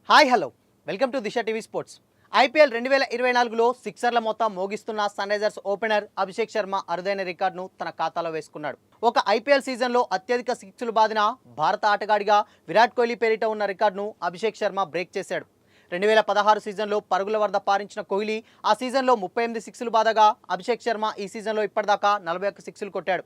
Hi hello welcome to Disha TV sports. IPL 2024లో సిక్సర్ల మొత్తం మోగిస్తున్న Sunrisers opener Abhishek Sharma అరుదైన రికార్డును తన ఖాతాలో వేసుకున్నాడు. ఒక ఐపీఎల్ సీజన్లో అత్యధిక సిక్స్లు బాదిన భారత ఆటగాడిగా విరాట్ కోహ్లీ పేరిట ఉన్న రికార్డును అభిషేక్ శర్మ బ్రేక్ చేశాడు. 2016 సీజన్లో పరుగుల వరద పారించిన కోహ్లీ ఆ సీజన్లో 38 సిక్స్లు బాదగా అభిషేక్ శర్మ ఈ సీజన్లో ఇప్పటిదాకా 41 సిక్స్లు కొట్టాడు.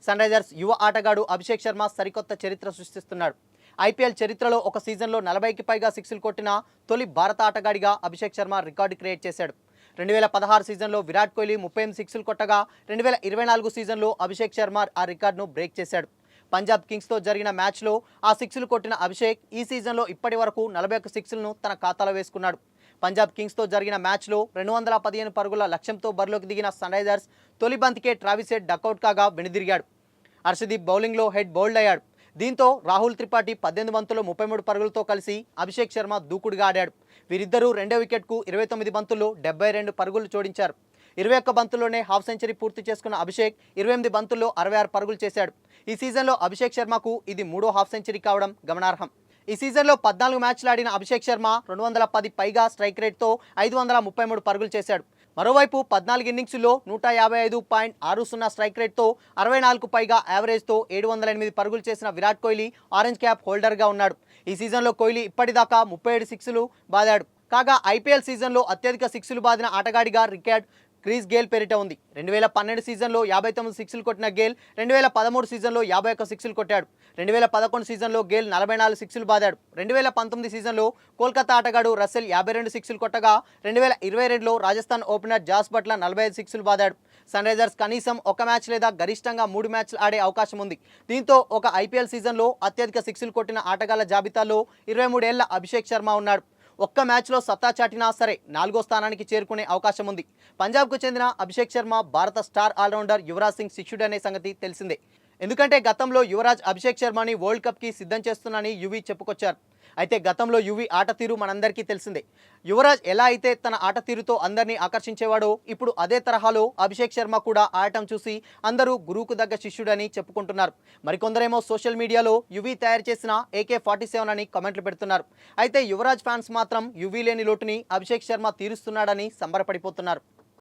సన్ రైజర్స్ యువ ఆటగాడు అభిషేక్ శర్మ సరికొత్త చరిత్ర సృష్టిస్తున్నాడు. ఐపీఎల్ చరిత్రలో ఒక సీజన్లో 40కి పైగా సిక్స్లు కొట్టిన తొలి భారత ఆటగాడిగా అభిషేక్ శర్మ రికార్డు క్రియేట్ చేశాడు. 2016 సీజన్లో విరాట్ కోహ్లీ 38 సిక్స్లు కొట్టగా 2024 సీజన్లో అభిషేక్ శర్మ ఆ రికార్డును బ్రేక్ చేశాడు. పంజాబ్ కింగ్స్తో జరిగిన మ్యాచ్లో ఆ సిక్స్లు కొట్టిన అభిషేక్ ఈ సీజన్లో ఇప్పటి వరకు 41 సిక్స్లను తన ఖాతాలో వేసుకున్నాడు. పంజాబ్ కింగ్స్తో జరిగిన మ్యాచ్లో 215 పరుగుల లక్ష్యంతో బరిలోకి దిగిన సన్ రైజర్స్ తొలి బంతికే ట్రావిస్ హెడ్ డకౌట్ కాగా వెనుదిరిగాడు. హర్షదీప్ బౌలింగ్లో హెడ్ బౌల్డ్ అయ్యాడు. దీంతో రాహుల్ త్రిపాఠి 18 బంతుల్లో 33 పరుగులతో కలిసి అభిషేక్ శర్మ దూకుడుగా ఆడాడు. వీరిద్దరూ రెండో వికెట్కు 29 బంతుల్లో 72 పరుగులు జోడించారు. 21 బంతుల్లోనే హాఫ్ సెంచరీ పూర్తి చేసుకున్న అభిషేక్ 28 బంతుల్లో 66 పరుగులు చేశాడు. ఈ సీజన్లో అభిషేక్ శర్మకు ఇది మూడో హాఫ్ సెంచరీ కావడం గమనార్హం. ఈ సీజన్లో 14 మ్యాచ్లు ఆడిన అభిషేక్ శర్మ 210 పైగా స్ట్రైక్ రేట్తో 533 పరుగులు చేశాడు. మరోవైపు 14 ఇన్నింగ్స్లో 155.60 స్ట్రైక్ రేట్తో 64 పైగా యావరేజ్తో 708 పరుగులు చేసిన విరాట్ కోహ్లీ ఆరెంజ్ క్యాప్ హోల్డర్గా ఉన్నాడు. ఈ సీజన్లో కోహ్లీ ఇప్పటిదాకా 37 సిక్స్లు బాదాడు. కాగా ఐపీఎల్ సీజన్లో అత్యధిక సిక్స్లు బాదిన ఆటగాడిగా రికార్డ్ క్రిస్ గేల్ పేరిట ఉంది. 2012 సీజన్లో 59 సిక్స్లు కొట్టిన గేల్ 2013 సీజన్లో 51 సిక్స్లు కొట్టాడు. 2011 సీజన్లో గేల్ 44 సిక్స్లు బాదాడు. 2019 సీజన్లో కోల్కతా ఆటగాడు రసెల్ 52 సిక్స్లు కొట్టగా 2022లో రాజస్థాన్ ఓపెనర్ జాస్ బట్లర్ 45 సిక్స్లు బాదాడు. సన్ రైజర్స్ కనీసం ఒక మ్యాచ్ లేదా గరిష్టంగా 3 మ్యాచ్లు ఆడే అవకాశం ఉంది. దీంతో ఒక ఐపీఎల్ సీజన్లో అత్యధిక సిక్స్లు కొట్టిన ఆటగాళ్ల జాబితాలో 23 ఏళ్ల అభిషేక్ శర్మ ఉన్నాడు. ఒక్క మ్యాచ్లో సత్తా చాటినా సరే 4వ స్థానానికి చేరుకునే అవకాశం ఉంది. పంజాబ్కు చెందిన అభిషేక్ శర్మ భారత స్టార్ ఆల్రౌండర్ యువరాజ్ సింగ్ శిష్యుడనే సంగతి తెలిసిందే. ఎందుకంటే గతంలో యువరాజ్ అభిషేక్ శర్మని వరల్డ్ కప్కి సిద్ధం చేస్తున్నానని యువి చెప్పుకొచ్చారు. అయితే గతంలో యువి ఆట తీరు మనందరికీ తెలిసిందే. యువరాజ్ ఎలా అయితే తన ఆట తీరుతో అందరినీ ఆకర్షించేవాడో ఇప్పుడు అదే తరహాలో అభిషేక్ శర్మ కూడా ఆడటం చూసి అందరూ గురువుకు దగ్గ శిష్యుడని చెప్పుకుంటున్నారు. మరికొందరేమో సోషల్ మీడియాలో యువి తయారు చేసిన AK-47 అని కామెంట్లు పెడుతున్నారు. అయితే యువరాజ్ ఫ్యాన్స్ మాత్రం యువి లేని లోటుని అభిషేక్ శర్మ తీరుస్తున్నాడని సంబరపడిపోతున్నారు.